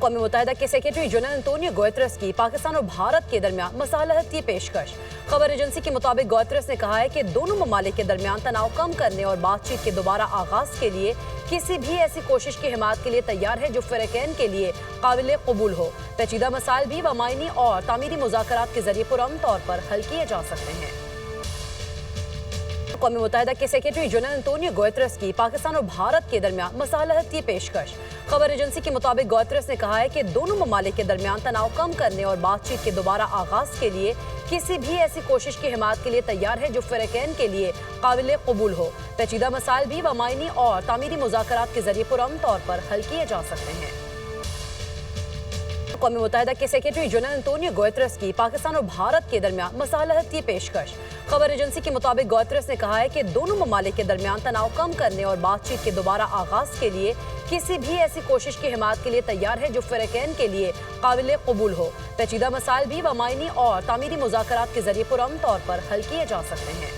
अक़वाम मुत्तहिदा के secretary general Antonio Guterres की पाकिस्तान और भारत के दरमियान मसालहत की पेशकश। खबर एजेंसी के मुताबिक गुतेरेस ने कहा है कि दोनों ममालिक के दरमियान तनाव कम करने और बातचीत के दोबारा आगाज के लिए किसी भी ऐसी कोशिश की हिमायत के लिए तैयार है जो फ़रीक़ैन के लिए काबिल कबूल हो। पेचीदा मसाइल भी बामायनी और तामीरी मुज़ाकरात के जरिए पुरअमन तौर पर हल किए जा सकते हैं। अक़वाम मुत्तहिदा के सेक्रेटरी जनरल एंटोनियो गुतेरेस की पाकिस्तान और भारत के दरमियान मसालहत की पेशकश। खबर एजेंसी के मुताबिक गुतेरेस ने कहा है कि दोनों ममालिक के दरमियान तनाव कम करने और बातचीत के दोबारा आगाज के लिए किसी भी ऐसी कोशिश की हिमायत के लिए तैयार है जो फ़रीक़ैन के लिए काबिल कबूल हो। पेचीदा मसाइल भी बामायनी और तामीरी मुज़ाकरात के जरिए पुरअमन तौर पर हल किए जा सकते हैं। अक़वाम मुत्तहिदा के सेक्रेटरी जनरल एंटोनियो गुतेरेस की पाकिस्तान और भारत के दरमियान मसालहत की पेशकश। खबर एजेंसी के मुताबिक गुतेरेस ने कहा है कि दोनों ममालिक के दरमियान तनाव कम करने और बातचीत के दोबारा आगाज के लिए किसी भी ऐसी कोशिश की हिमायत के लिए तैयार है जो फ़रीक़ैन के लिए काबिल कबूल हो। पेचीदा मसाइल भी बामायनी और तामीरी मुज़ाकरात के जरिए पुरअमन तौर पर हल किए जा सकते हैं।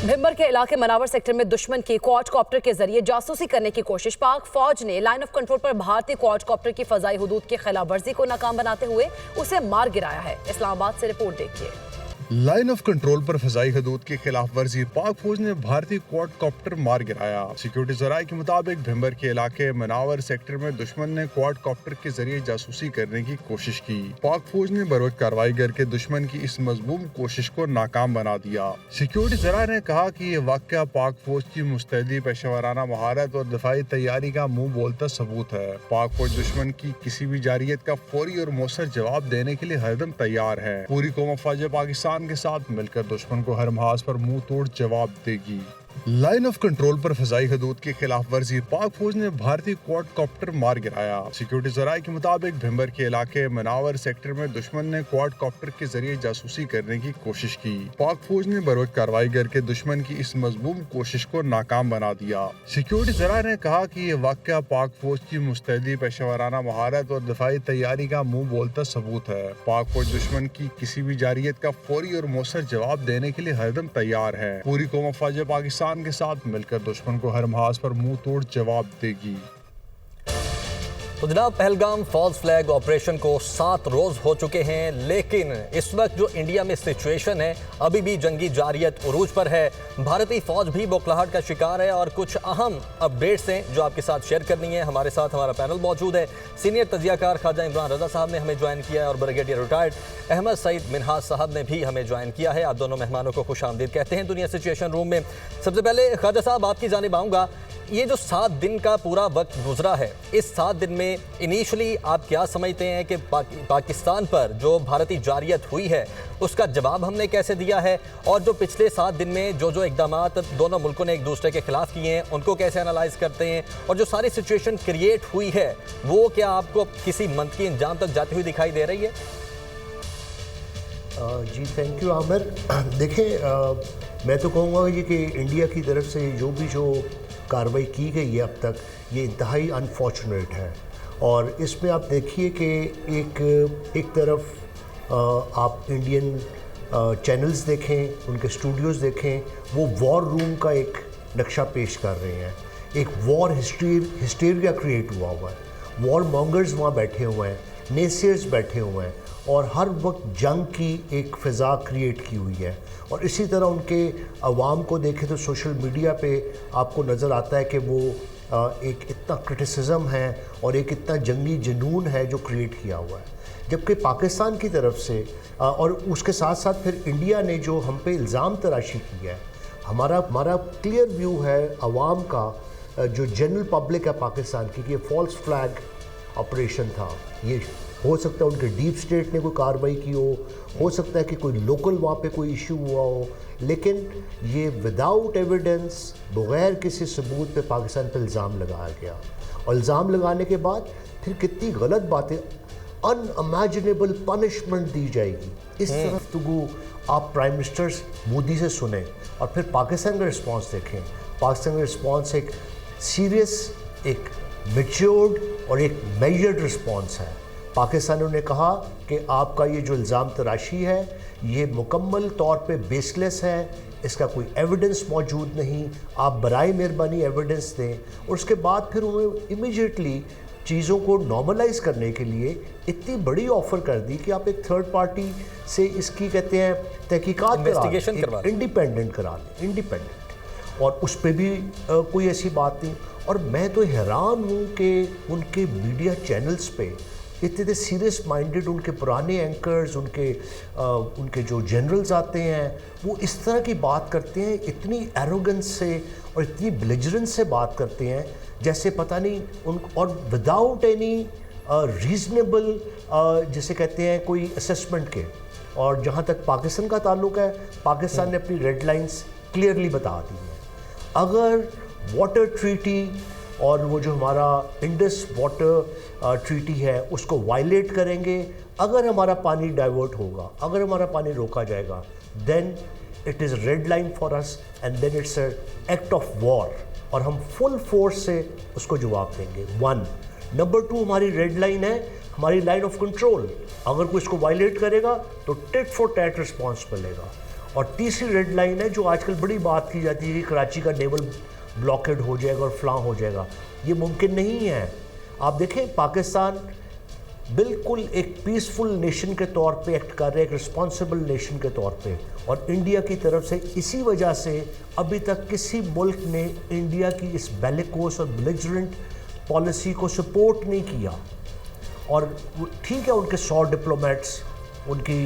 भिंबर के इलाके मनावर सेक्टर में दुश्मन की क्वाडकॉप्टर के जरिए जासूसी करने की कोशिश। पाक फौज ने लाइन ऑफ कंट्रोल पर भारतीय क्वाडकॉप्टर की फजाई हुदूद की खिलाफ वर्जी को नाकाम बनाते हुए उसे मार गिराया है। इस्लामाबाद से रिपोर्ट देखिए। लाइन ऑफ कंट्रोल पर फजाई हदूद की खिलाफ वर्जी, पाक फौज ने भारतीय क्वाडकॉप्टर मार गिराया। सिक्योरिटी ज़राए के मुताबिक भिंबर के इलाके मनावर सेक्टर में दुश्मन ने क्वाडकॉप्टर के जरिए जासूसी करने की कोशिश की। पाक फौज ने बरोज कार्रवाई करके दुश्मन की इस मजमूम कोशिश को नाकाम बना दिया। सिक्योरिटी ज़राए ने कहा कि ये वाक़या पाक फौज की मुस्तैदी, पेशेवराना महारत और दफाई तैयारी का मुँह बोलता सबूत है। पाक फौज दुश्मन की किसी भी जारियत का फौरी और मौसर जवाब देने के लिए हरदम तैयार है। पूरी कौम फ़ौज पाकिस्तान के साथ मिलकर दुश्मन को हर महाज पर मुंह तोड़ जवाब देगी। लाइन ऑफ कंट्रोल पर फजाई हदूद की खिलाफ वर्जी, पाक फौज ने भारतीय क्वाडकॉप्टर मार गिराया। सिक्योरिटी ज़राए के मुताबिक भिंबर के इलाके मनावर सेक्टर में दुश्मन ने क्वाडकॉप्टर के जरिए जासूसी करने की कोशिश की। पाक फौज ने बरोज कार्रवाई करके दुश्मन की इस मजमूम कोशिश को नाकाम बना दिया। सिक्योरिटी ज़राए ने कहा कि ये वाक़या पाक फौज की मुस्तैदी, पेशेवराना महारत और दफाई तैयारी का मुँह बोलता सबूत है। पाक फौज दुश्मन की किसी भी जारियत का फौरी और मौसर जवाब देने के लिए हरदम तैयार है। पूरी कौम फ़ौज पाकिस्तान के साथ मिलकर दुश्मन को हर महाज पर मुंह तोड़ जवाब देगी। तो जनाब, पहलगाम फॉल्स फ्लैग ऑपरेशन को 7 रोज हो चुके हैं, लेकिन इस वक्त जो इंडिया में सिचुएशन है अभी भी जंगी जारियत उरूज पर है। भारतीय फौज भी बौखलाहट का शिकार है और कुछ अहम अपडेट्स हैं जो आपके साथ शेयर करनी है। हमारे साथ हमारा पैनल मौजूद है। सीनियर तजियाकार ख्वाजा इमरान रजा साहब ने हमें ज्वाइन किया है और ब्रिगेडियर रिटायर्ड अहमद सईद मिनहाज साहब ने भी हमें ज्वाइन किया है। आप दोनों मेहमानों को खुश आमदीद कहते हैं दुनिया सिचुएशन रूम में। सबसे पहले ख्वाजा साहब, आपकी जानिब आऊँगा। ये जो 7 दिन का पूरा वक्त गुजरा है, इस 7 दिन में इनिशियली आप क्या समझते हैं कि पाकिस्तान पर जो भारतीय जारियत हुई है उसका जवाब हमने कैसे दिया है, और जो पिछले 7 दिन में जो इकदामात दोनों मुल्कों ने एक दूसरे के खिलाफ किए हैं उनको कैसे एनालाइज करते हैं, और जो सारी सिचुएशन क्रिएट हुई है वो क्या आपको किसी मंतकी अंजाम तक जाती हुई दिखाई दे रही है? जी थैंक यू आमिर। देखें, मैं तो कहूँगा ये कि इंडिया की तरफ से जो कार्रवाई की गई है अब तक, ये इंतहाई अनफॉर्चुनेट है। और इसमें आप देखिए कि एक तरफ आप इंडियन चैनल्स देखें, उनके स्टूडियोज़ देखें, वो वॉर रूम का एक नक्शा पेश कर रहे हैं। एक वॉर हिस्टीरिया क्रिएट हुआ है। वॉर मॉन्गर्स वहाँ बैठे हुए हैं, नेसियर्स बैठे हुए हैं और हर वक्त जंग की एक फ़िज़ा क्रिएट की हुई है। और इसी तरह उनके अवाम को देखें तो सोशल मीडिया पे आपको नज़र आता है कि वो एक इतना क्रिटिसिज्म है और एक इतना जंगी जुनून है जो क्रिएट किया हुआ है। जबकि पाकिस्तान की तरफ से और उसके साथ साथ फिर इंडिया ने जो हम पे इल्ज़ाम तराशी की है, हमारा क्लियर व्यू है अवाम का, जो जनरल पब्लिक है पाकिस्तान की, कि ये फॉल्स फ्लैग ऑपरेशन था। ये हो सकता है उनके डीप स्टेट ने कोई कार्रवाई की हो सकता है कि कोई लोकल वहाँ पे कोई इशू हुआ हो, लेकिन ये विदाउट एविडेंस, बग़ैर किसी सबूत पे पाकिस्तान पे इल्ज़ाम लगाया गया। और इल्ज़ाम लगाने के बाद फिर कितनी गलत बातें, अनइमेजिनेबल पनिशमेंट दी जाएगी, इस तरफ तो आप प्राइम मिनिस्टर मोदी से सुने और फिर पाकिस्तान का रिस्पॉन्स देखें। पाकिस्तान का रिस्पॉन्स एक सीरियस, एक मैच्योर्ड और एक मेजर्ड रिस्पॉन्स है। पाकिस्तानियों ने कहा कि आपका ये जो इल्ज़ाम तराशी है ये मुकम्मल तौर पे बेसलेस है, इसका कोई एविडेंस मौजूद नहीं, आप बराए मेहरबानी एविडेंस दें। और उसके बाद फिर उन्होंने इमीडिएटली चीज़ों को नॉर्मलाइज करने के लिए इतनी बड़ी ऑफ़र कर दी कि आप एक थर्ड पार्टी से इसकी कहते हैं तहकीकात करा लें, इंडिपेंडेंट करा लें, इंडिपेंडेंट, और उस पर भी कोई ऐसी बात नहीं। और मैं तो हैरान हूँ कि उनके मीडिया चैनल्स पे इतने सीरियस माइंडेड उनके पुराने एंकर्स, उनके जो जनरल्स आते हैं, वो इस तरह की बात करते हैं, इतनी एरोगेंस से और इतनी बिलिजरेंस से बात करते हैं जैसे पता नहीं और विदाउट एनी रीजनेबल जिसे कहते हैं कोई असेसमेंट के। और जहाँ तक पाकिस्तान का ताल्लुक है, पाकिस्तान ने अपनी रेड लाइंस क्लियरली बता दी हैं। अगर वाटर ट्रीटी और वो जो हमारा इंडस वाटर ट्रीटी है उसको वायलेट करेंगे, अगर हमारा पानी डाइवर्ट होगा, अगर हमारा पानी रोका जाएगा, then it is red line for us and then it's a act of war, और हम फुल फोर्स से उसको जवाब देंगे। 1 नंबर 2 हमारी रेड लाइन है, हमारी लाइन ऑफ कंट्रोल, अगर कोई इसको वायलेट करेगा तो टिट फॉर टैट रिस्पॉन्स मिलेगा। और तीसरी रेड लाइन है जो आजकल बड़ी बात की जाती है कि कराची का नेवल ब्लॉकेड हो जाएगा और फ्लां हो जाएगा, ये मुमकिन नहीं है। आप देखें पाकिस्तान बिल्कुल एक पीसफुल नेशन के तौर पे एक्ट कर रहे हैं, एक रिस्पॉन्सिबल नेशन के तौर पे, और इंडिया की तरफ से इसी वजह से अभी तक किसी मुल्क ने इंडिया की इस बेलिकोस और बिलिजरेंट पॉलिसी को सपोर्ट नहीं किया। और ठीक है उनके 100 डिप्लोमेट्स उनकी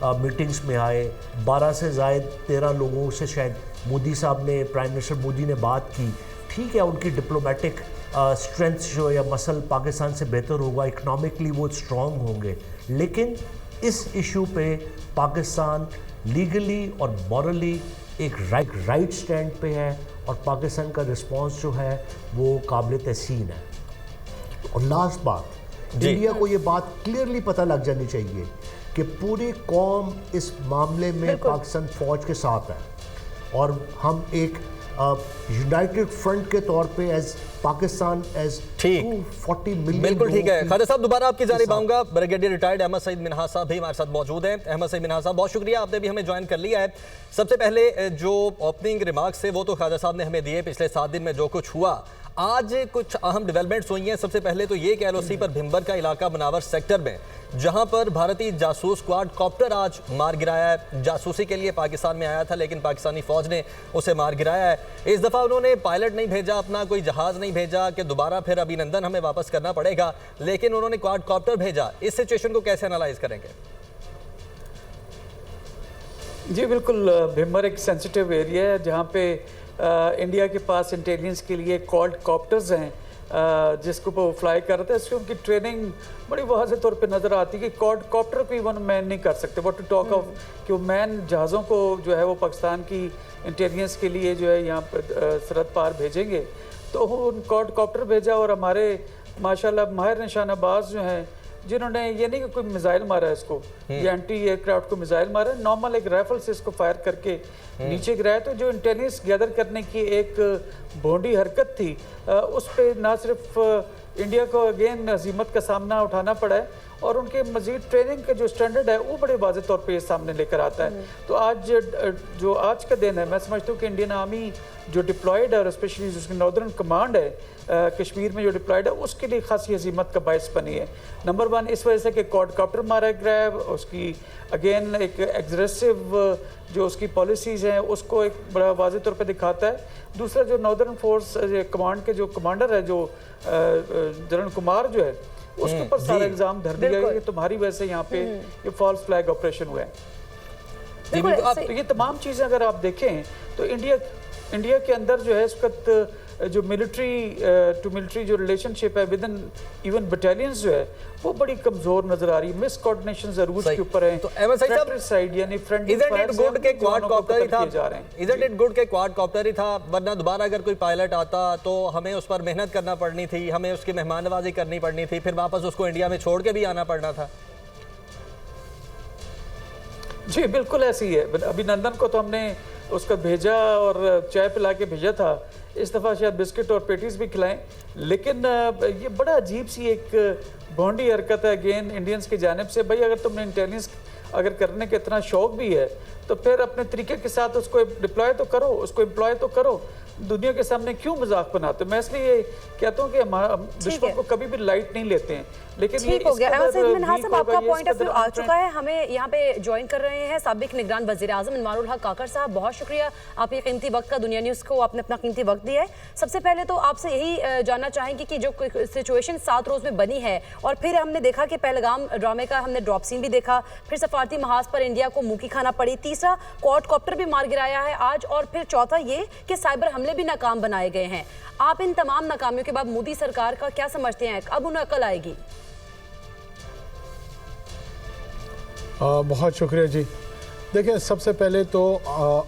मीटिंग्स में आए, 12 से ज़ायद 13 लोगों से शायद मोदी साहब ने, प्राइम मिनिस्टर मोदी ने बात की, ठीक है उनकी डिप्लोमेटिक स्ट्रेंथ जो या मसल पाकिस्तान से बेहतर होगा, इकनॉमिकली वो स्ट्रॉन्ग होंगे, लेकिन इस इशू पे पाकिस्तान लीगली और मॉरली एक राइट स्टैंड पे है, और पाकिस्तान का रिस्पांस जो है वो काबिल तहसीन है। और लास्ट बात, इंडिया को ये बात क्लियरली पता लग जानी चाहिए कि पूरी कौम इस मामले में पाकिस्तान फ़ौज के साथ है, और हम एक यूनाइटेड फ्रंट के तौर पे एज पाकिस्तान एज 240 मिलियन। बिल्कुल ठीक है। खालिद साहब दोबारा आपकी जानिब आऊंगा। ब्रिगेडियर रिटायर्ड अहमद सईद मिन्हाज साहब भी हमारे साथ मौजूद हैं। अहमद सईद मिन्हाज साहब बहुत शुक्रिया, आपने भी हमें ज्वाइन कर लिया है। सबसे पहले जो ओपनिंग रिमार्क्स थे वो तो खालिद साहब ने हमें दिए, पिछले 7 दिन में जो कुछ हुआ। आज कुछ अहम डेवलपमेंट्स हुई हैं। सबसे पहले तो ये कि LOC पर भिम्बर का इलाका बनावर सेक्टर में जहां पर भारतीय जासूस क्वाड कॉप्टर आज मार गिराया है, जासूसी के लिए पाकिस्तान में आया था लेकिन पाकिस्तानी फौज ने उसे मार गिराया है। इस दफ़ा उन्होंने पायलट नहीं भेजा, अपना कोई जहाज़ नहीं भेजा कि दोबारा फिर अभिनंदन हमें वापस करना पड़ेगा, लेकिन उन्होंने क्वाड कॉप्टर भेजा। इस सिचुएशन को कैसे एनालाइज करेंगे? जी बिल्कुल, भिम्बर एक सेंसिटिव एरिया है जहाँ पे इंडिया के पास इंटेलिजेंस के लिए क्वाड कॉप्टर्स हैं जिसको वो फ्लाई कर रहे थे। इसकी उनकी ट्रेनिंग बड़ी वाज़ेह तौर पे नज़र आती है कि क्वाड कॉप्टर को इवन मैन नहीं कर सकते। व्हाट टू टॉक ऑफ कि वो मैन जहाज़ों को जो है वो पाकिस्तान की इंटेलिजेंस के लिए जो है यहाँ पर सरहद पार भेजेंगे, तो उन क्वाड कॉप्टर भेजा। और हमारे माशाल्लाह माहिर निशानाबाज जो हैं, जिन्होंने ये नहीं कि कोई मिसाइल मारा है इसको, ये एंटी एयरक्राफ्ट को मिसाइल मारा, नॉर्मल एक राइफल से इसको फायर करके नीचे गिराया। तो जो इंटेलिजेंस गैदर करने की एक भोंडी हरकत थी, उस पर ना सिर्फ इंडिया को अगेन हज़ीमत का सामना उठाना पड़ा है, और उनके मजीद ट्रेनिंग का जो स्टैंडर्ड है वो बड़े वाज़ेह तौर पे सामने लेकर आता है। तो आज का दिन है, मैं समझता हूँ कि इंडियन आर्मी जो डिप्लॉयड है, और स्पेशली जिसकी नॉर्दर्न कमांड है कश्मीर में जो डिप्लॉयड है, उसके लिए खासी हज़ीमत का बायस बनी है। नंबर 1 इस वजह से कि क्वाड कॉप्टर मारा गया है, उसकी अगेन एक एग्रेसिव जो उसकी पॉलिसीज़ हैं उसको एक बड़ा वाज़ेह तौर पे दिखाता है। दूसरा जो नॉर्दर्न फोर्स कमांड के जो कमांडर है, जो जनरल कुमार जो है, उसके ऊपर सारा इल्ज़ाम धर दिया गया कि तुम्हारी वजह से यहाँ पे ये फॉल्स फ्लैग ऑपरेशन हुआ है। तो ये तमाम चीज़ें अगर आप देखें तो इंडिया के अंदर जो है इस वक्त जो मिलिट्री टू मिलिट्री जो रिलेशनशिप है विद इन इवन बटालियंस जो है वो बड़ी कमजोर नजर आ रही है। मिस कोऑर्डिनेशन जरूर के ऊपर है। तो अहमद सईद साहब, साइड यानी फ्रंट इजंट इट गुड के क्वाड कॉप्टर ही था, इजंट इट गुड के क्वाड कॉप्टर ही था, वरना दोबारा अगर कोई पायलट आता तो हमें उस पर मेहनत करना पड़नी थी, हमें उसकी मेहमान नवाजी करनी पड़नी थी, फिर वापस उसको इंडिया में छोड़ के भी आना पड़ना था। जी बिल्कुल ऐसी है। अभिनंदन को तो हमने उसका भेजा और चाय पिला के भेजा था, इस दफ़ा शायद बिस्किट और पेटीज भी खिलाएं। लेकिन ये बड़ा अजीब सी एक भोंडी हरकत है अगेन इंडियंस की जानिब से। भाई अगर तुमने इंटेलिजेंस अगर करने का इतना शौक भी है तो फिर अपने तरीके के साथ उसको डिप्लॉय तो करो, उसको एम्प्लॉय तो करो, दुनिया के सामने क्यों मजाक बनाते हो? मैं इसलिए कहता हूँ कि हम दुश्मन को कभी भी लाइट नहीं लेते हैं, लेकिन ठीक हो गया। अहमद सईद मिनहास साहब, आपका पॉइंट ऑफ व्यू आ चुका है। हमें यहाँ पे ज्वाइन कर रहे हैं साबिक निगरान वजीर आजम इनवारुल हक काकर साहब। बहुत शुक्रिया, आप ये कीमती वक्त का दुनिया न्यूज़ को आपने अपना कीमती वक्त दिया है। सबसे पहले तो आपसे यही जानना चाहेंगे कि जो सिचुएशन 7 रोज में बनी है और फिर हमने देखा कि पहलगाम ड्रामे का हमने ड्रॉप सीन भी देखा, फिर सफारती महाज पर इंडिया को मुंह की खाना पड़ी, तीसरा क्वाडकॉप्टर भी मार गिराया है आज, और फिर चौथा ये कि साइबर हमले भी नाकाम बनाए गए हैं। आप इन तमाम नाकामियों के बाद मोदी सरकार का क्या समझते हैं, अब उन्हें अकल आएगी? बहुत शुक्रिया जी। देखिए, सबसे पहले तो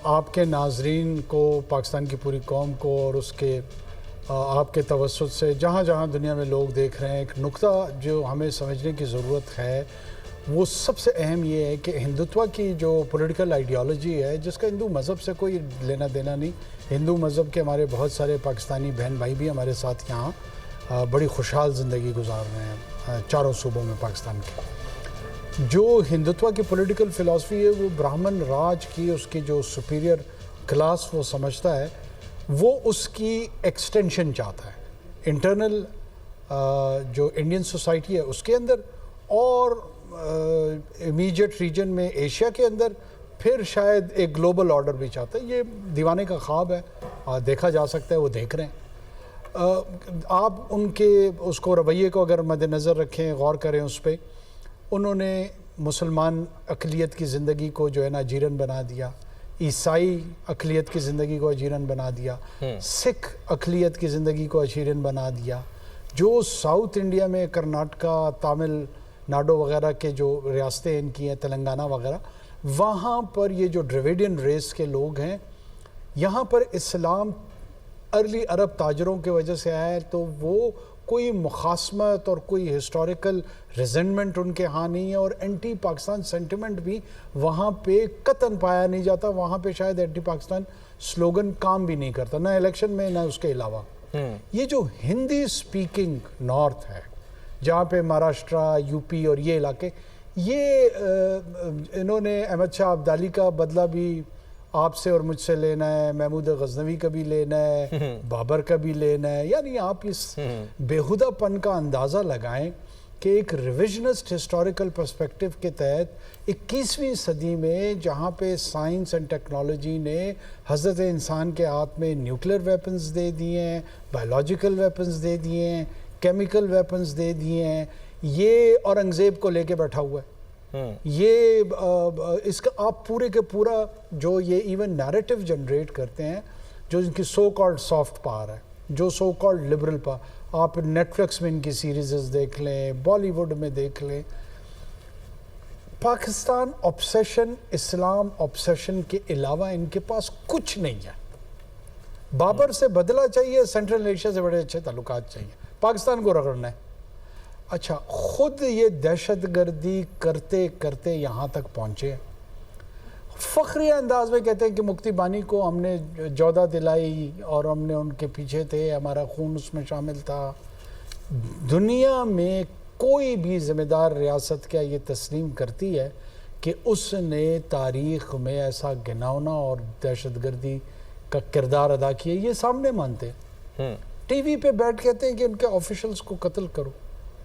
आपके नाजरीन को, पाकिस्तान की पूरी कौम को और उसके आपके तवज्जुह से जहाँ जहाँ दुनिया में लोग देख रहे हैं, एक नुक्ता जो हमें समझने की ज़रूरत है वो सबसे अहम ये है कि हिंदुत्व की जो पॉलिटिकल आइडियोलॉजी है, जिसका हिंदू मज़हब से कोई लेना देना नहीं। हिंदू मज़हब के हमारे बहुत सारे पाकिस्तानी बहन भाई भी हमारे साथ यहाँ बड़ी खुशहाल ज़िंदगी गुजार रहे हैं चारों सूबों में पाकिस्तान के। जो हिंदुत्व की पॉलिटिकल फ़िलासफ़ी है वो ब्राह्मण राज की, उसकी जो सुपीरियर क्लास वो समझता है, वो उसकी एक्सटेंशन चाहता है इंटरनल जो इंडियन सोसाइटी है उसके अंदर, और इमीडिएट रीजन में एशिया के अंदर, फिर शायद एक ग्लोबल ऑर्डर भी चाहता है। ये दीवाने का ख्वाब है, देखा जा सकता है, वो देख रहे हैं। आप उनके उसको रवैये को अगर मद्देनज़र रखें, गौर करें उस पर, उन्होंने मुसलमान अक़लियत की ज़िंदगी को जो है ना अजीरन बना दिया, ईसाई अक़लियत की ज़िंदगी को अजीरन बना दिया, सिख अक़लियत की ज़िंदगी को अजीरन बना दिया। जो साउथ इंडिया में कर्नाटका, तमिल नाडु वगैरह के जो रियासतें इनकी हैं, तेलंगाना वगैरह, वहाँ पर ये जो ड्रेविडियन रेस के लोग हैं, यहाँ पर इस्लाम अर्ली अरब ताजरों की वजह से आया है, तो वो कोई मुखासमत और कोई हिस्टोरिकल रिजेंटमेंट उनके यहाँ नहीं है, और एंटी पाकिस्तान सेंटिमेंट भी वहाँ पे कतन पाया नहीं जाता। वहाँ पे शायद एंटी पाकिस्तान स्लोगन काम भी नहीं करता, ना इलेक्शन में ना उसके अलावा। ये जो हिंदी स्पीकिंग नॉर्थ है, जहाँ पे महाराष्ट्र, यूपी और ये इलाके, ये इन्होंने अहमद शाह अब्दाली का बदला भी आपसे और मुझसे लेना है, महमूद गजनवी का भी लेना है, बाबर का भी लेना है। यानी आप इस बेहुदापन का अंदाज़ा लगाएं कि एक रिविजनिस्ट हिस्टोरिकल पर्सपेक्टिव के तहत 21वीं सदी में जहाँ पे साइंस एंड टेक्नोलॉजी ने हज़रत इंसान के हाथ में न्यूक्लियर वेपन्स दे दिए हैं, बायोलॉजिकल वेपन्स दे दिए हैं, केमिकल वेपन्स दे दिए हैं, ये औरंगज़ेब को लेके बैठा हुआ है। ये इसका आप पूरे के पूरा जो ये इवन नैरेटिव जनरेट करते हैं, जो इनकी सो कॉल्ड सॉफ्ट पावर है, जो सो कॉल्ड लिबरल पावर, आप नेटफ्लिक्स में इनकी सीरीज़ देख लें, बॉलीवुड में देख लें, पाकिस्तान ऑब्सेशन, इस्लाम ऑब्सेशन के अलावा इनके पास कुछ नहीं है। बाबर से बदला चाहिए, सेंट्रल एशिया से बड़े अच्छे ताल्लुकात चाहिए, पाकिस्तान को रगड़ना है। अच्छा, खुद ये दहशतगर्दी करते करते यहाँ तक पहुँचे। फ़ख्री अंदाज में कहते हैं कि मुफ्ती बानी को हमने जौदा दिलाई और हमने उनके पीछे थे, हमारा खून उसमें शामिल था। दुनिया में कोई भी ज़िम्मेदार रियासत क्या ये तस्लीम करती है कि उसने तारीख़ में ऐसा घिनौना और दहशतगर्दी का किरदार अदा किया? ये सामने मानते हैं, टीवी पे बैठ कहते हैं कि उनके ऑफिशियल्स को कत्ल करो।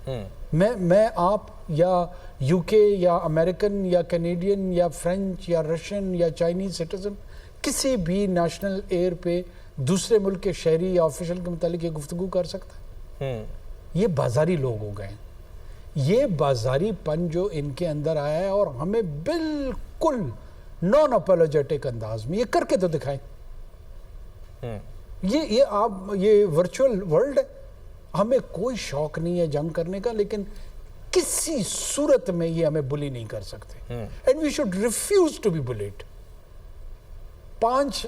मैं आप या यूके या अमेरिकन या कैनेडियन या फ्रेंच या रशियन या चाइनीज सिटीजन किसी भी नेशनल एयर पे दूसरे मुल्क के शहरी या ऑफिशियल के मुतालिक ये गुफ्तगू कर सकता है? ये बाजारी लोग हो गए। ये बाजारीपन जो इनके अंदर आया है, और हमें बिल्कुल नॉन अपोलोजेटिक अंदाज में ये करके तो दिखाएं। ये वर्चुअल वर्ल्ड है, हमें कोई शौक नहीं है जंग करने का, लेकिन किसी सूरत में ये हमें बुली नहीं कर सकते, and we should refuse to be bullied. 5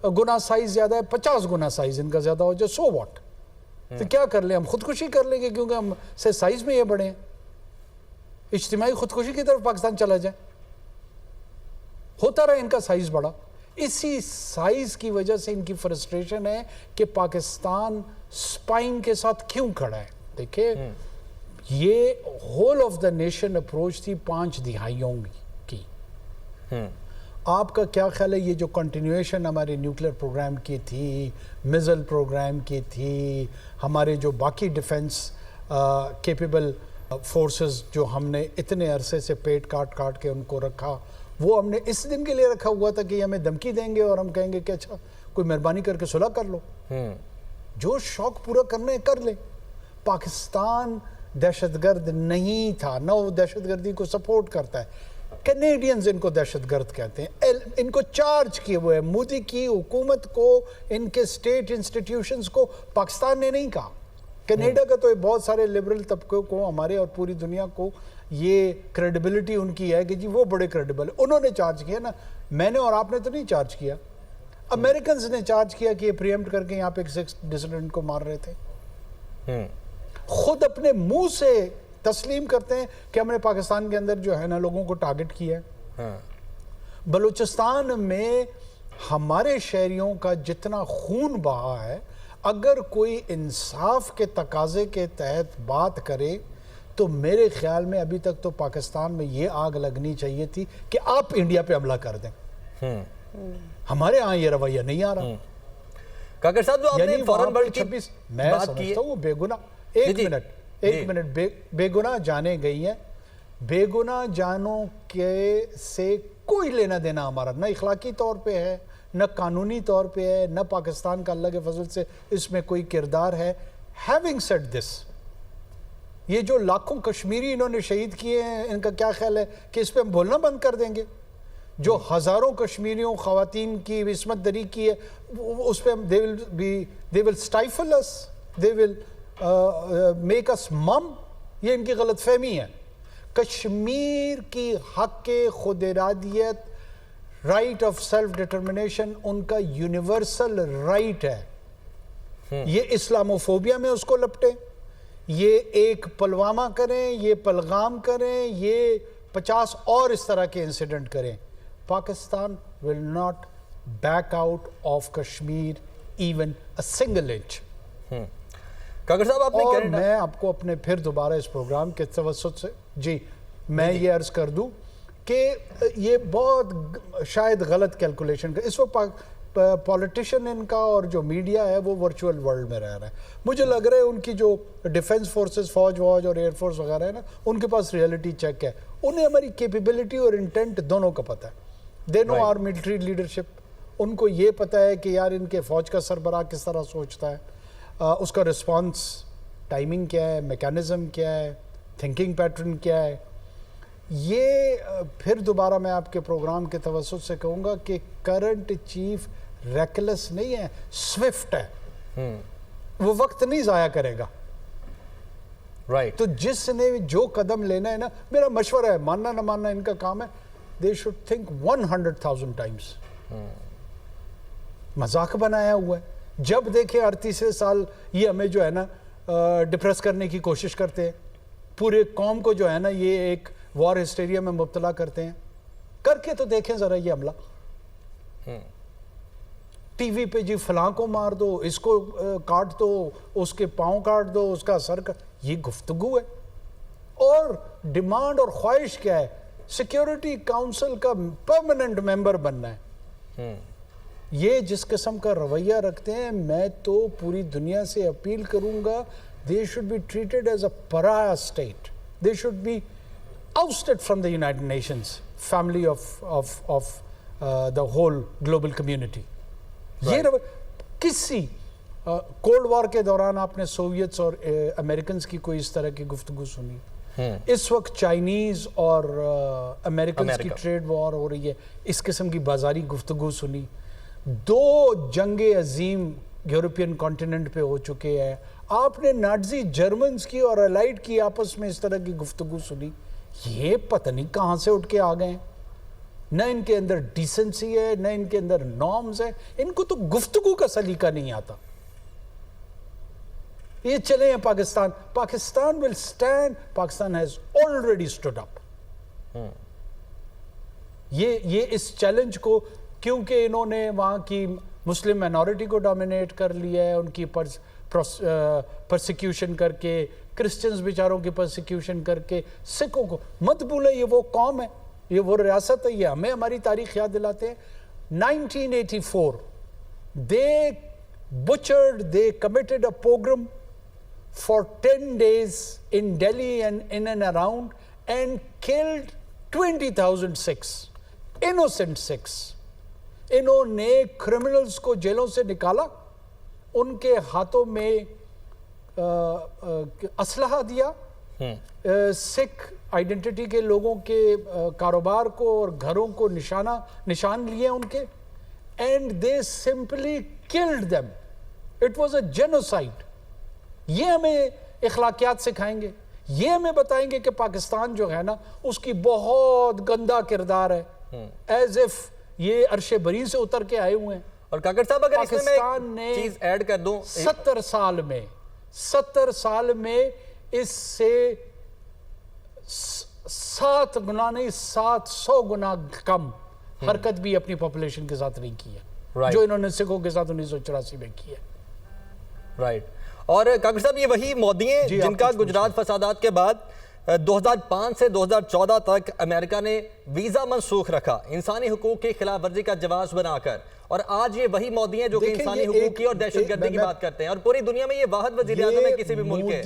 गुना साइज ज्यादा है, 50 गुना साइज इनका ज्यादा हो जाए, सो व्हाट? तो क्या कर ले, हम खुदकुशी कर लेंगे क्योंकि हम से साइज में ये बड़े हैं। इज्तिमाई खुदकुशी की तरफ पाकिस्तान चला जाए, होता रहे इनका साइज बड़ा। इसी साइज की वजह से इनकी फ्रस्ट्रेशन है कि पाकिस्तान स्पाइन के साथ क्यों खड़ा है। देखिए ये whole of the nation approach थी 5 दिहाइयों की। आपका क्या ख्याल है ये जो कंटिन्यूएशन हमारे न्यूक्लियर प्रोग्राम की थी, मिसाइल प्रोग्राम की थी, हमारे जो बाकी डिफेंस कैपेबल फोर्सेस जो हमने इतने अरसे से पेट काट के उनको रखा, वो हमने इस दिन के लिए रखा हुआ था कि हमें धमकी देंगे और हम कहेंगे कि अच्छा कोई मेहरबानी करके सुलह कर लो, जो शौक पूरा करना है कर ले। पाकिस्तान दहशतगर्द नहीं था, ना वो दहशतगर्दी को सपोर्ट करता है। कैनेडियंस इनको दहशतगर्द कहते हैं, इनको चार्ज किए हुए है मोदी की हुकूमत को, इनके स्टेट इंस्टीट्यूशंस को पाकिस्तान ने नहीं कहा। कनाडा का तो बहुत सारे लिबरल तबकों को, हमारे और पूरी दुनिया को ये क्रेडिबिलिटी उनकी है कि जी वो बड़े क्रेडिबल है, उन्होंने चार्ज किया ना, मैंने और आपने तो नहीं चार्ज किया। अमेरिकन ने चार्ज किया कि ये प्रीएम्प्ट करके यहाँ पे एक सिक्स डिसिडेंट को मार रहे थे। खुद अपने मुंह से तस्लीम करते हैं कि हमने पाकिस्तान के अंदर जो है ना लोगों को टारगेट किया है। बलूचिस्तान में हमारे शहरियों का जितना खून बहा है, अगर कोई इंसाफ के तकाजे के तहत बात करे तो मेरे ख्याल में अभी तक तो पाकिस्तान में ये आग लगनी चाहिए थी कि आप इंडिया पे हमला कर दें। हमारे यहाँ ये रवैया नहीं आ रहा। काकर साहब जो आपने फॉरेन वर्ल्ड की मैं समझता हूँ बेगुनाह, एक मिनट बेगुनाह जाने गई है, बेगुनाह जानों के से कोई लेना देना हमारा न इखलाकी तौर पे है, न कानूनी तौर पे है, न पाकिस्तान का अल्लाह के फजल से इसमें कोई किरदार है। हैविंग सेड दिस, ये जो लाखों कश्मीरी इन्होंने शहीद किए हैं, इनका क्या ख्याल है कि इस पे हम बोलना बंद कर देंगे? जो हजारों कश्मीरियों खवातीन की इस्मत दरी की है उस पे they will stifle us, they will make us मम। ये इनकी गलत फहमी है। कश्मीर की हक के खुद इरादियत, राइट ऑफ सेल्फ डिटर्मिनेशन उनका यूनिवर्सल राइट है। ये इस्लामोफोबिया में उसको लपटे, ये एक पुलवामा करें, ये पलगाम करें, ये 50 और इस तरह के इंसिडेंट करें, Pakistan will not back out of Kashmir even a single inch. Kakar साहब आपने और मैं आपको अपने फिर दोबारा इस प्रोग्राम के तवज्जुह से जी मैं ये अर्ज कर दूं कि ये बहुत शायद गलत कैलकुलेशन का इस वक्त पॉलिटिशियन इनका और जो मीडिया है वो वर्चुअल वर्ल्ड में रह रहा है। मुझे लग रहा है उनकी जो डिफेंस फोर्सेस, फौज और एयरफोर्स वगैरह है ना, उनके पास रियलिटी चेक है, उन्हें हमारी कैपेबिलिटी और इंटेंट दोनों का पता है। They know our military leadership, उनको ये पता है कि यार इनके फौज का सरबराह किस तरह सोचता है, उसका रिस्पॉन्स टाइमिंग क्या है, मैकेनिज्म क्या है, थिंकिंग पैटर्न क्या है। ये फिर दोबारा मैं आपके प्रोग्राम के तवज्जुह से कहूँगा कि करंट चीफ रेकलेस नहीं है, स्विफ्ट है। वो वक्त नहीं ज़ाया करेगा। राइट। तो जिसने जो कदम लेना है ना, मेरा मशवरा है, मानना ना मानना इनका काम है, दे शुड थिंक 100,000 टाइम्स। मजाक बनाया हुआ है। जब देखे 38वें साल ये हमें जो है ना डिप्रेस करने की कोशिश करते हैं, पूरे कौम को जो है ना ये एक वॉर हिस्टेरिया में मुब्तला करते हैं, करके तो देखें जरा ये हमला। टीवी पे जी फलां को मार दो, इसको काट दो, उसके पांव काट दो, उसका सर काट, ये गुफ्तगू है। और डिमांड और ख्वाहिश क्या है? सिक्योरिटी काउंसिल का परमानेंट मेंबर बनना है। ये जिस किस्म का रवैया रखते हैं, मैं तो पूरी दुनिया से अपील करूंगा, they should be treated as a pariah state, they should be ousted from the United Nations family of the whole global community. ये किसी कोल्ड वॉर के दौरान आपने सोवियट्स और अमेरिकन्स की कोई इस तरह की गुफ्तगू सुनी? इस वक्त चाइनीज और अमेरिकन्स की ट्रेड वॉर हो रही है, इस किस्म की बाजारी गुफ्तगू सुनी? 2 जंगे अजीम यूरोपियन कॉन्टिनेंट पे हो चुके हैं, आपने नाज़ी जर्मन्स की और अलाइड की आपस में इस तरह की गुफ्तगू सुनी? ये पता नहीं कहां से उठ के आ गए। न इनके अंदर डिसेंसी है, न इनके अंदर नॉर्म्स है, इनको तो गुफ्तगू का सलीका नहीं आता। ये चले हैं Pakistan, Pakistan will stand, Pakistan has already stood up. ये इस चैलेंज को क्योंकि इन्होंने वहाँ की मुस्लिम माइनॉरिटी को डोमिनेट कर लिया है, उनकी परसिक्यूशन करके, क्रिश्चियंस बेचारों की परसिक्यूशन करके, सिखों को मत भूले, ये वो कौम है, ये वो रियासत है, ये हमें हमारी तारीख याद दिलाते हैं। 1984 they committed a pogrom for 10 days in Delhi and in and around and killed 20,000 Sikhs, innocent Sikhs. इन्होंने क्रिमिनल्स को जेलों से निकाला, उनके हाथों में असलहा दिया, सिख आइडेंटिटी के लोगों के कारोबार को और घरों को निशान लिए उनके, and they simply killed them. It was a genocide. ये हमें इखलाकियात सिखाएंगे, ये हमें बताएंगे कि पाकिस्तान जो है ना उसकी बहुत गंदा किरदार है, एज इफ ये अर्शे बरी से उतर के आए हुए हैं. और काकड़ साहब अगर पाकिस्तान ने चीज ऐड कर दूं, 70 साल में इससे 7 गुना नहीं 700 गुना कम हरकत भी अपनी पॉपुलेशन के साथ नहीं की है, जो इन्होंने सिखों के साथ 1984 में की है. राइट. और काकड़ साहब ये वही मोदी हैं जिनका गुजरात फसादात के बाद 2005 से 2014 तक अमेरिका ने वीजा मनसूख रखा इंसानी हुकूक की खिलाफ वर्जी का जवाब बनाकर, और आज ये वही मोदी हैं जो कि इंसानी हुकूक की और दहशतगर्दी की बात करते हैं, और पूरी दुनिया में ये वाहिद वज़ीर आज़म है किसी भी मुल्क के.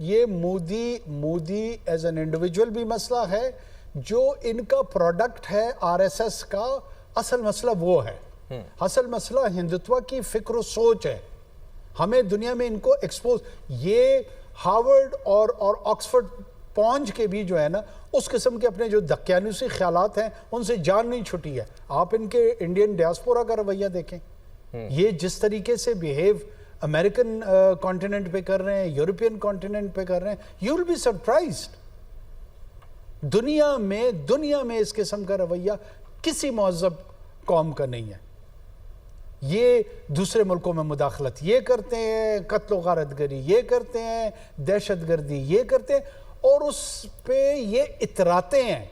ये मोदी एज एन इंडिविजुअल भी मसला है, जो इनका प्रोडक्ट है आरएसएस का. असल मसला वो है, असल मसला हिंदुत्व की फिक्र सोच है. हमें दुनिया में इनको एक्सपोज, ये हार्वर्ड और ऑक्सफोर्ड पहुंच के भी जो है ना उस किस्म के अपने जो दक्यानुसी ख्यालात हैं उनसे जान नहीं छुटी है. आप इनके इंडियन डियास्पोरा का रवैया देखें, ये जिस तरीके से बिहेव अमेरिकन कॉन्टिनेंट पे कर रहे हैं, यूरोपियन कॉन्टिनेंट पे कर रहे हैं, यू विल बी सरप्राइज्ड. दुनिया में इस किस्म का रवैया किसी महज़ब कौम का नहीं है. ये दूसरे मुल्कों में मुदाखलत ये करते हैं, कत्ल गारतगरी ये करते हैं, दहशतगर्दी ये करते हैं, और उस पे ये इतराते हैं,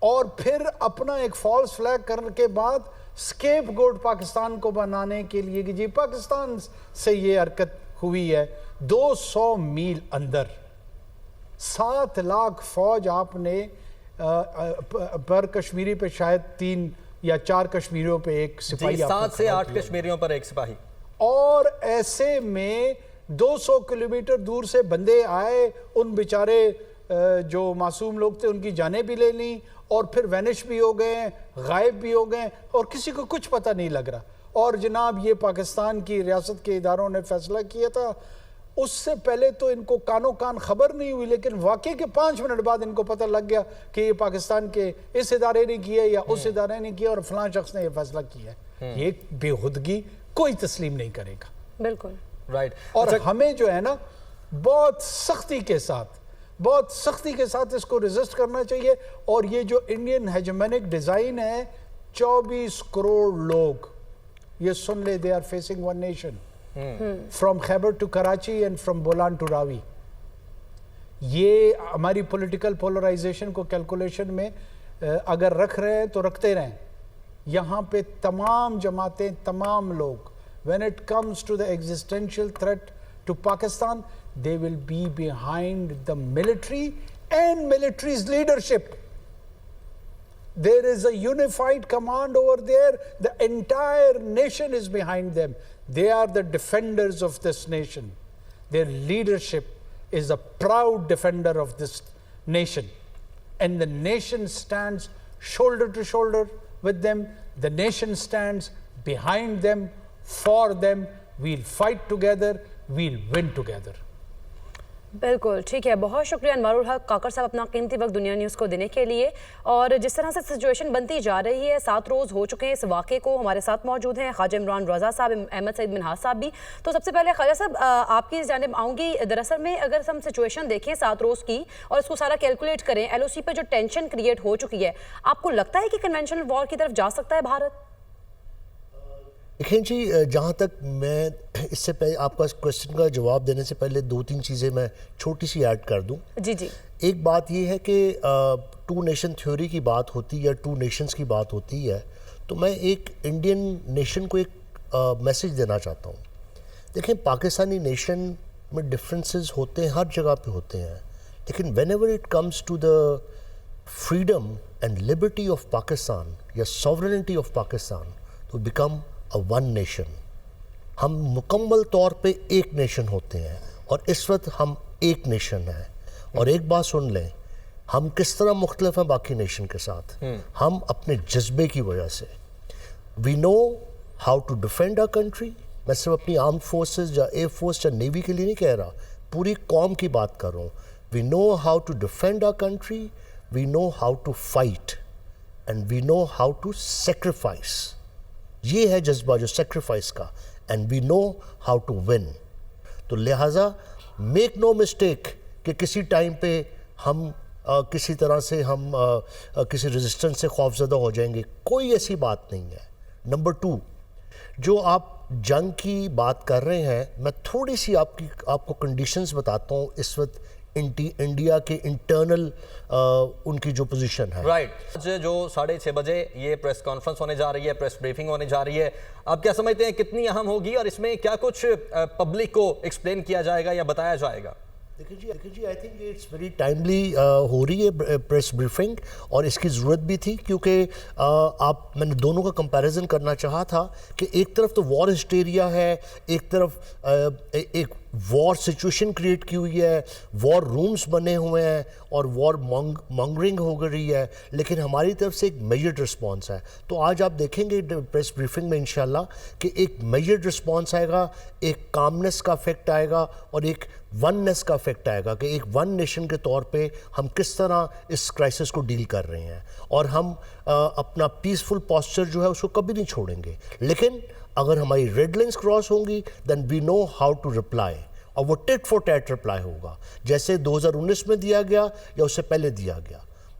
और फिर अपना एक फॉल्स फ्लैग करने के बाद स्केपगोट पाकिस्तान को बनाने के लिए कि जी पाकिस्तान से ये हरकत हुई है. 200 मील अंदर 7 लाख फौज आपने पर कश्मीरी पे शायद 3 या 4 कश्मीरियों पे एक सिपाही, 7 से 8 कश्मीरियों पर एक सिपाही, और ऐसे में 200 किलोमीटर दूर से बंदे आए, उन बेचारे जो मासूम लोग थे उनकी जानें भी ले ली, और फिर वैनिश भी हो गए, गायब भी हो गए, और किसी को कुछ पता नहीं लग रहा. और जनाब ये पाकिस्तान की रियासत के इदारों ने फैसला किया था, उससे पहले तो इनको कानो कान खबर नहीं हुई, लेकिन वाकई के 5 मिनट बाद इनको पता लग गया कि ये पाकिस्तान के इस इदारे ने किया या उस इदारे ने किया, और फलां शख्स ने ये फैसला किया है. ये बेहुदगी कोई तस्लीम नहीं करेगा. बिल्कुल राइट. और हमें जो है ना बहुत सख्ती के साथ इसको रेजिस्ट करना चाहिए. और ये जो इंडियन हेजेमोनिक डिजाइन है, 24 करोड़ लोग, ये सुन ले, they are facing one nation from Khyber to Karachi and from Bolan to Ravi. ये हमारी पॉलिटिकल पोलराइजेशन को कैलकुलेशन में अगर रख रहे हैं तो रखते रहें. यहाँ पे तमाम जमातें, तमाम लोग, when it comes to the existential threat to Pakistan, they will be behind the military and military's leadership. There is a unified command over there. The entire nation is behind them. They are the defenders of this nation. Their leadership is a proud defender of this nation. And the nation stands shoulder to shoulder with them. The nation stands behind them, for them. We'll fight together. We'll win together. बिल्कुल ठीक है. बहुत शुक्रिया अनवारुल हक काकर साहब अपना कीमती वक्त दुनिया न्यूज़ को देने के लिए. और जिस तरह से सिचुएशन बनती जा रही है, 7 रोज़ हो चुके हैं इस वाक़े को. हमारे साथ मौजूद हैं ख्वाजा इमरान रज़ा साहब, अहमद सईद मिनहाज साहब भी. तो सबसे पहले ख्वाजा साहब आपकी जानिब आऊँगी. दरअसल में अगर हम सिचुएशन देखें 7 रोज़ की और इसको सारा कैलकुलेट करें, LOC पर जो टेंशन क्रिएट हो चुकी है, आपको लगता है कि कन्वेंशनल वॉर की तरफ जा सकता है भारत? دیکھیں جی، جہاں تک میں اس سے پہلے آپ کا کوشچن کا جواب دینے سے پہلے 2-3 چیزیں میں چھوٹی سی ایڈ کر دوں. جی جی. ایک بات یہ ہے کہ 2 نیشن تھیوری کی بات ہوتی ہے یا 2 نیشنز کی بات ہوتی ہے تو میں ایک انڈین نیشن کو ایک میسیج دینا چاہتا ہوں. دیکھیں پاکستانی نیشن میں ڈفرینسز ہوتے ہیں، ہر جگہ پہ ہوتے ہیں، لیکن whenever it comes to the freedom and liberty of Pakistan یا سوورنٹی آف پاکستان تو بیکم اے ون نیشن. ہم مکمل طور پہ ایک نیشن ہوتے ہیں اور اس وقت ہم ایک نیشن ہیں. اور ایک بات سن لیں، ہم کس طرح مختلف ہیں باقی نیشن کے ساتھ. ہم اپنے جذبے کی وجہ سے we know how to defend our country. میں صرف اپنی آرمڈ فورسز یا ایئر فورس یا نیوی کے لیے نہیں کہہ رہا، پوری قوم کی بات کر رہا ہوں. We know how to defend our country, we know how to fight and we know how to sacrifice. یہ ہے جذبہ جو سیکریفائس کا. And we know how to win. تو لہٰذا میک نو مسٹیک کہ کسی ٹائم پہ ہم کسی طرح سے ہم کسی ریزسٹنس سے خوفزدہ ہو جائیں گے، کوئی ایسی بات نہیں ہے. نمبر 2، جو آپ جنگ کی بات کر رہے ہیں، میں تھوڑی سی آپ کو کنڈیشنز بتاتا ہوں اس وقت انڈیا کے انٹرنل ان کی جو پوزیشن ہے. رائٹ. آج جو 6:30 بجے یہ پریس کانفرنس ہونے جا رہی ہے، پریس بریفنگ ہونے جا رہی ہے، آپ کیا سمجھتے ہیں کتنی اہم ہوگی اور اس میں کیا کچھ پبلک کو ایکسپلین کیا جائے گا یا بتایا جائے گا؟ دیکھیں جی I think it's very timely ہو رہی ہے پریس بریفنگ، اور اس کی ضرورت بھی تھی کیونکہ میں نے دونوں کا کمپیریزن کرنا چاہا تھا کہ ایک طرف تو وار ہسٹیریا ہے، ایک طرف ایک وار سچویشن کریٹ کی ہوئی ہے، وار رومز بنے ہوئے ہیں اور وار مانگرنگ ہو گئی ہے، لیکن ہماری طرف سے ایک میجرڈ رسپانس ہے. تو آج آپ دیکھیں گے پریس بریفنگ میں انشاءاللہ کہ ایک میجرڈ رسپانس آئے گا، ایک کامنس کا افیکٹ آئے گا اور ایک وننس کا افیکٹ آئے گا کہ ایک ون نیشن کے طور پہ ہم کس طرح اس کرائسس کو ڈیل کر رہے ہیں. اور ہم اپنا پیسفل پاسچر جو ہے اس کو کبھی نہیں چھوڑیں گے. لیکن اگر ہماری ریڈ لائنز کراس ہوں گی دین وی نو ہاؤ ٹو رپلائی، اور وہ ٹیٹ فور ٹیٹ رپلائی ہوگا جیسے 2019 میں دیا گیا یا اس سے پہلے دیا گیا.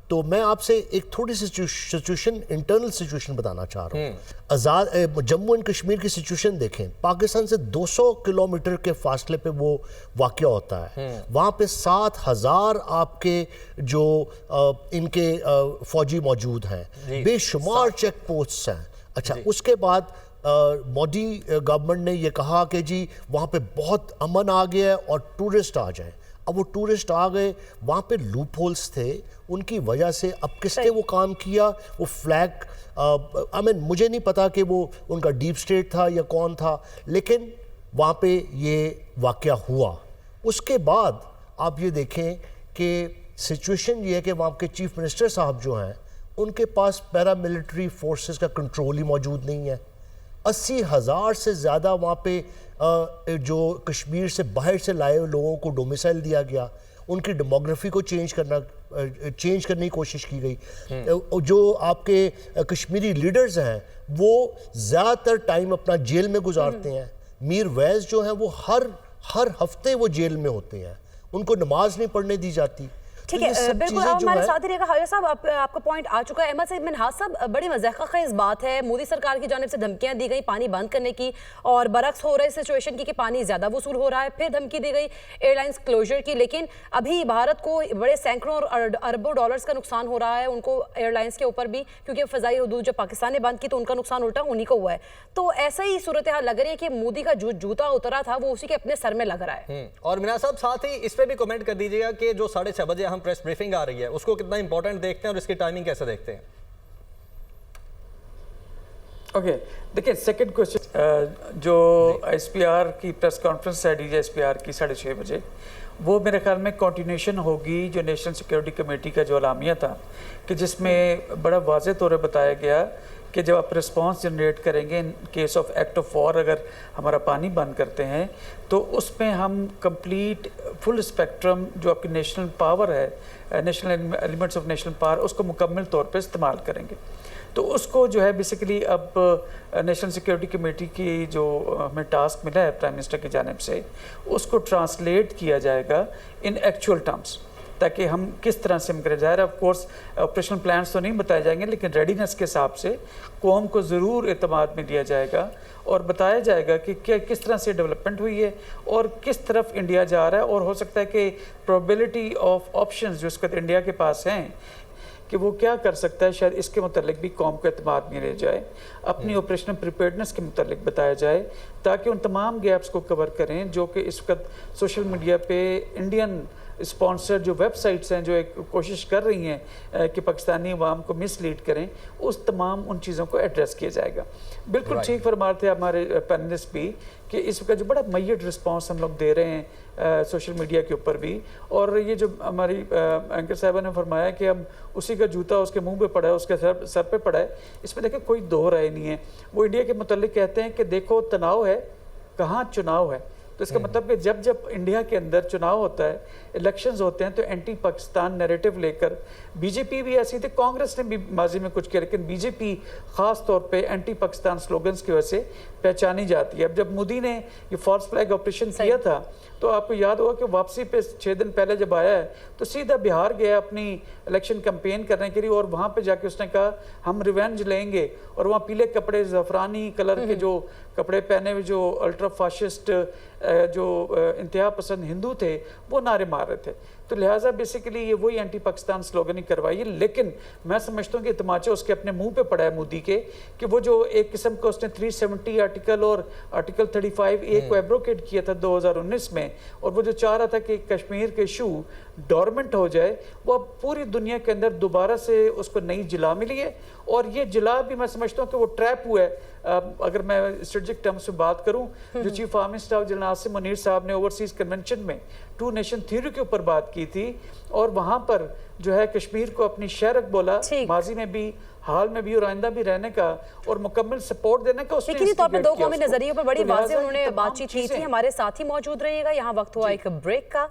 تو میں آپ سے ایک تھوڑی سی سچویشن، انٹرنل سچویشن بتانا چاہ رہا ہوں. جموں اینڈ کشمیر کی سچویشن دیکھیں، پاکستان سے 200 کلومیٹر کے فاصلے پہ وہ واقع ہوتا ہے. وہاں پہ 7,000 آپ کے جو ان کے فوجی موجود ہیں، بے شمار چیک پوسٹس ہیں. اچھا، اس کے بعد مودی گورنمنٹ نے یہ کہا کہ جی وہاں پہ بہت امن آ گیا ہے اور ٹورسٹ آ جائیں. اب وہ ٹورسٹ آ گئے، وہاں پہ لوپ ہولز تھے، ان کی وجہ سے اب کس نے وہ کام کیا؟ وہ فلیگ مجھے نہیں پتا کہ وہ ان کا ڈیپ سٹیٹ تھا یا کون تھا، لیکن وہاں پہ یہ واقعہ ہوا. اس کے بعد آپ یہ دیکھیں کہ سچویشن یہ ہے کہ وہاں کے چیف منسٹر صاحب جو ہیں ان کے پاس پیراملٹری فورسز کا کنٹرول ہی موجود نہیں ہے. 80,000 سے زیادہ وہاں پہ جو کشمیر سے باہر سے لائے ہوئے لوگوں کو ڈومیسائل دیا گیا، ان کی ڈیموگرافی کو چینج کرنے کی کوشش کی گئی. جو آپ کے کشمیری لیڈرز ہیں وہ زیادہ تر ٹائم اپنا جیل میں گزارتے ہیں. میر ویز جو ہیں وہ ہر ہفتے وہ جیل میں ہوتے ہیں، ان کو نماز نہیں پڑھنے دی جاتی. ٹھیک ہے، بالکل آپ ہمارے ساتھ ہی رہے گا. حاجی صاحب آپ کا پوائنٹ آ چکا ہے. احمد سعید منہاج صاحب، بڑی مضحکہ خیز بات ہے، مودی سرکار کی جانب سے دھمکیاں دی گئی پانی بند کرنے کی، اور برعکس ہو رہے سچویشن کی کہ پانی زیادہ وصول ہو رہا ہے. پھر دھمکی دی گئی ایئر لائنز کلوزر کی، لیکن ابھی بھارت کو بڑے سینکڑوں اور اربوں ڈالرز کا نقصان ہو رہا ہے ان کو ایئر لائنز کے اوپر بھی، کیونکہ فضائی حدود جب پاکستان نے بند کی تو ان کا نقصان الٹا انہی کو ہوا ہے. تو ایسا ہی صورتحال لگ رہی ہے کہ مودی کا جو جوتا اترا تھا وہ اسی کے اپنے سر میں لگ رہا ہے. اور منہاج صاحب ساتھ ہی اس پہ بھی کمنٹ کر دیجیے گا کہ جو 6:30 بجے ہم پریس بریفنگ آ رہی ہے اس کو کتنا امپورٹنٹ دیکھتے ہیں اور اس کی ٹائمنگ کیسے دیکھتے ہیں؟ اوکے، دیکھیں سیکنڈ کوشچن، جو ایس پی آر کی پریس کانفرنس ہے، D J S P R کی 6:30 بجے، وہ میرے خیال میں کنٹینیوشن ہوگی جو نیشنل سیکیورٹی کمیٹی کا جو اعلامیہ تھا، کہ جس میں بڑا واضح طور پہ بتایا گیا کہ جب آپ رسپانس جنریٹ کریں گے in case of act of war, اگر ہمارا پانی بند کرتے ہیں تو اس میں ہم کمپلیٹ فل اسپیکٹرم جو آپ کی نیشنل پاور ہے، national elements of national power, اس کو مکمل طور پہ استعمال کریں گے. تو اس کو جو ہے بیسیکلی اب نیشنل سیکیورٹی کمیٹی کی جو ہمیں ٹاسک ملا ہے پرائم منسٹر کی جانب سے، اس کو ٹرانسلیٹ کیا جائے گا ان ایکچوئل ٹرمز. ताकि हम किस तरह से हम करें। ज़ाहिर है ऑफ कोर्स ऑपरेशनल प्लान्स तो नहीं बताए जाएंगे, लेकिन रेडीनेस के हिसाब से कौम को ज़रूर एतमाद में लिया जाएगा और बताया जाएगा कि क्या किस तरह से डेवलपमेंट हुई है और किस तरफ इंडिया जा रहा है। और हो सकता है कि प्रोबेबिलिटी ऑफ ऑप्शंस जो इसके इंडिया के पास हैं कि वो क्या कर सकता है, शायद इसके मुतालिक भी कौम को एतमाद में लिया जाए, अपनी ऑपरेशनल प्रिपेयर्डनेस के मुतालिक बताया जाए, ताकि उन तमाम गैप्स को कवर करें जो कि इस वक्त सोशल मीडिया पे इंडियन स्पॉन्सर जो वेबसाइट्स हैं जो एक कोशिश कर रही हैं कि पाकिस्तानी अवाम को मिसलीड करें, उस तमाम उन चीज़ों को एड्रेस किया जाएगा। बिल्कुल ठीक फरमा रहे थे हमारे पैनलिस्ट भी कि इस वक्त जो बड़ा मैयट रिस्पांस हम लोग दे रहे हैं सोशल मीडिया के ऊपर भी, और ये जो हमारी एंकर साहिबा ने फरमाया कि हम उसी का जूता उसके मुंह पे पड़ा है, उसके सर पे पड़ा है, इसमें देखिए कोई दो राय नहीं है। वो इंडिया के मुतालिक कहते हैं कि देखो तनाव है, कहाँ चुनाव है। तो इसका मतलब कि जब जब इंडिया के अंदर चुनाव होता है, इलेक्शंस होते हैं, तो एंटी पाकिस्तान नैरेटिव लेकर बीजेपी भी ऐसी थी, कांग्रेस ने भी माजी में कुछ किया, लेकिन बीजेपी खास तौर पे एंटी पाकिस्तान स्लोगन्स की वजह से पहचानी जाती है। अब जब मोदी ने ये फॉल्स फ्लैग ऑपरेशन किया था, तो आपको याद होगा कि वापसी पे 6 दिन पहले जब आया है तो सीधा बिहार गया अपनी इलेक्शन कैंपेन करने के लिए, और वहाँ पे जाके उसने कहा हम रिवेंज लेंगे, और वहाँ पीले कपड़े ज़फ़रानी कलर के जो कपड़े पहने हुए जो अल्ट्रा फाशिस्ट जो इंतहा पसंद हिंदू थे वो नारे मार रहे थे। तो लिहाजा बेसिकली ये वही एंटी पाकिस्तान स्लोगन ही करवाई है। लेकिन मैं समझता हूँ कि तमाचा उसके अपने मुंह पे पड़ा है मोदी के, कि वो जो एक किस्म का उसने 370 आर्टिकल और आर्टिकल 35A को एब्रोकेट किया था 2019 में, और वो जो चाह रहा था कि कश्मीर के इशू डोरमेंट हो जाए, वो अब पूरी दुनिया के अंदर दोबारा से उसको नई जिला मिली है। और ये जिला भी मैं समझता हूँ कि वो ट्रैप हुआ है। अगर मैं स्ट्रेटेजिक टर्म्स में बात करूं, जो chief army staff general Asim Munir साहब ने ओवरसीज कन्वेंशन में 2 नेशन थ्योरी के ऊपर बात की थी, और वहां पर जो है कश्मीर को अपनी शहरक बोला, माजी में भी हाल में भी और आइंदा भी रहने का और मुकम्मल सपोर्ट देने का। यकीनी तौर पे दो कौमी नजरिए पर बड़ी वाज़ेह उन्होंने बातचीत की थी। हमारे साथ ही मौजूद रहिएगा। यहाँ वक्त हुआ एक ब्रेक का।